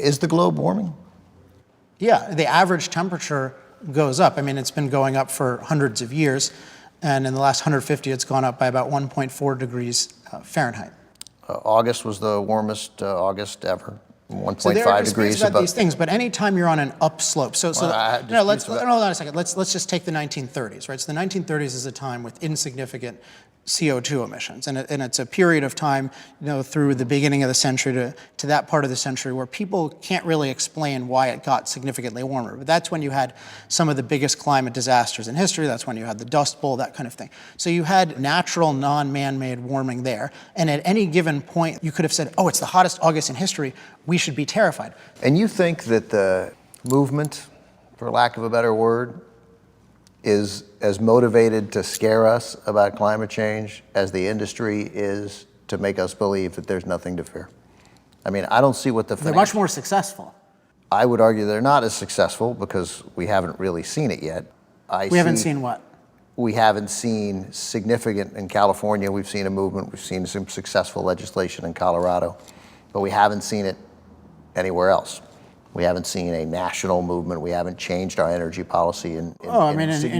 Is the globe warming? Yeah, the average temperature goes up. I mean, it's been going up for hundreds of years, and in the last 150, it's gone up by about 1.4 degrees Fahrenheit. August was the warmest August ever. 1.5 so there are degrees about these things, but anytime you're on an upslope, hold on a second. Let's just take the 1930s, right? So the 1930s is a time with insignificant CO2 emissions, and it's a period of time, through the beginning of the century to that part of the century where people can't really explain why it got significantly warmer. But that's when you had some of the biggest climate disasters in history. That's when you had the Dust Bowl, that kind of thing. So you had natural, non-man-made warming there, and at any given point, you could have said, "Oh, it's the hottest August in history. We should be terrified." And you think that the movement, for lack of a better word, is as motivated to scare us about climate change as the industry is to make us believe that there's nothing to fear? I mean, I don't see what the... They're much more successful. I would argue they're not as successful because we haven't really seen it yet. We haven't seen what? We haven't seen significant, in California, we've seen a movement, we've seen some successful legislation in Colorado, but we haven't seen it anywhere else. We haven't seen a national movement. We haven't changed our energy policy. In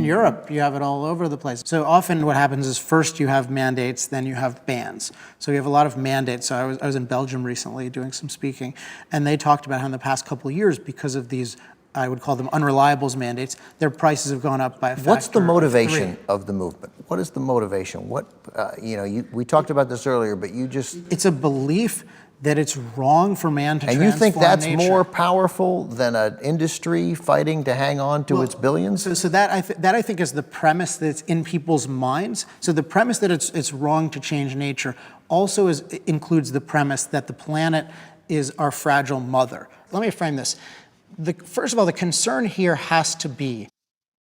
Europe, you have it all over the place. So often what happens is first you have mandates, then you have bans. So you have a lot of mandates. So I was in Belgium recently doing some speaking, and they talked about how in the past couple of years, because of these, I would call them unreliables mandates, their prices have gone up by a factor. What's the motivation of 3. of the movement? What is the motivation? We talked about this earlier, but you just... It's a belief that it's wrong for man to transform nature. And you think that's more powerful than an industry fighting to hang on to its billions? So that I think is the premise that's in people's minds. So the premise that it's wrong to change nature also includes the premise that the planet is our fragile mother. Let me frame this. First of all, the concern here has to be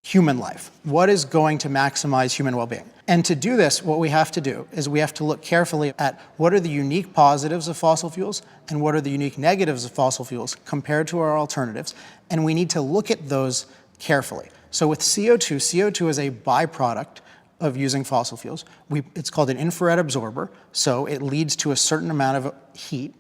human life. What is going to maximize human well-being? And to do this, what we have to do is we have to look carefully at what are the unique positives of fossil fuels and what are the unique negatives of fossil fuels compared to our alternatives. And we need to look at those carefully. So with CO2 is a byproduct of using fossil fuels. It's called an infrared absorber, so it leads to a certain amount of heat,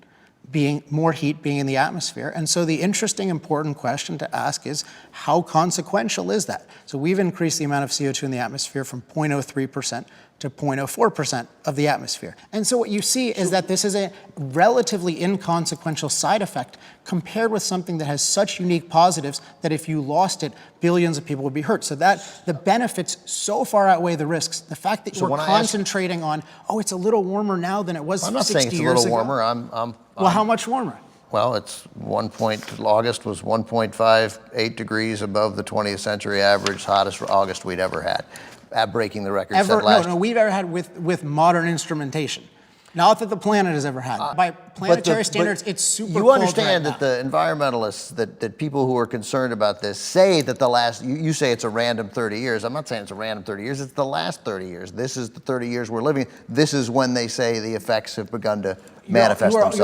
more heat being in the atmosphere. And so the interesting, important question to ask is, how consequential is that? So we've increased the amount of CO2 in the atmosphere from 0.03% to 0.04% of the atmosphere. And so what you see is that this is a relatively inconsequential side effect compared with something that has such unique positives that if you lost it, billions of people would be hurt. So that the benefits so far outweigh the risks. The fact that we're concentrating on, it's a little warmer now than it was 60 years ago. I'm not saying it's a little warmer. Well, how much warmer? Well, August was 1.58 degrees above the 20th century average, hottest August we'd ever had. Breaking the record set last year. We've ever had with modern instrumentation. Not that the planet has ever had. By planetary standards, it's super cold. You understand that the environmentalists, that people who are concerned about this, say that you say it's a random 30 years. I'm not saying it's a random 30 years. It's the last 30 years. This is the 30 years we're living. This is when they say the effects have begun to manifest themselves.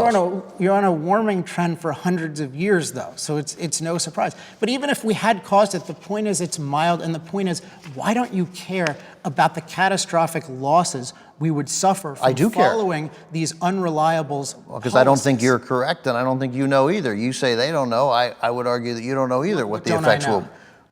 You're on a warming trend for hundreds of years, though, so it's no surprise. But even if we had caused it, the point is it's mild, and the point is, why don't you care about the catastrophic losses we would suffer from following these unreliables? Because I don't think you're correct, and I don't think you know either. You say they don't know. I would argue that you don't know either what the effects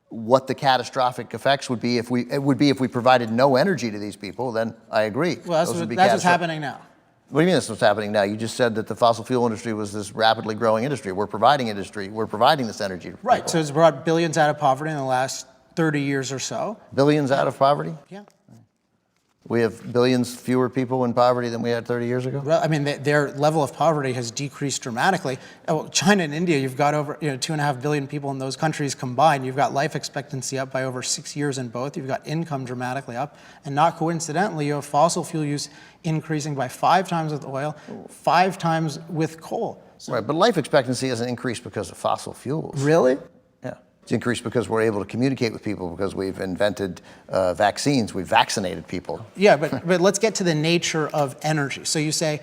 what the catastrophic effects would be if we provided no energy to these people. Then I agree. Well, that's what's happening now. What do you mean that's what's happening now? You just said that the fossil fuel industry was this rapidly growing industry. We're providing this energy. Right, so it's brought billions out of poverty in the last 30 years or so. Billions out of poverty? Yeah. We have billions fewer people in poverty than we had 30 years ago? Well, I mean, their level of poverty has decreased dramatically. China and India, you've got over 2.5 billion people in those countries combined. You've got life expectancy up by over 6 years in both. You've got income dramatically up. And not coincidentally, you have fossil fuel use increasing by 5 times with oil, 5 times with coal. So, right, but life expectancy hasn't increased because of fossil fuels. Really? Yeah. It's increased because we're able to communicate with people, because we've invented vaccines, we've vaccinated people. Yeah, but let's get to the nature of energy. So you say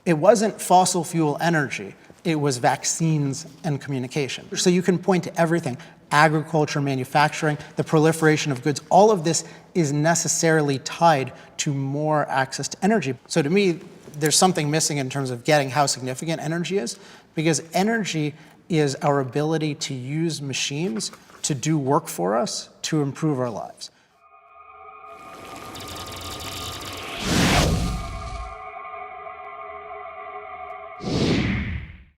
it wasn't fossil fuel energy, it was vaccines and communication. So you can point to everything: agriculture, manufacturing, the proliferation of goods. All of this is necessarily tied to more access to energy. So to me, there's something missing in terms of getting how significant energy is, because energy is our ability to use machines to do work for us to improve our lives.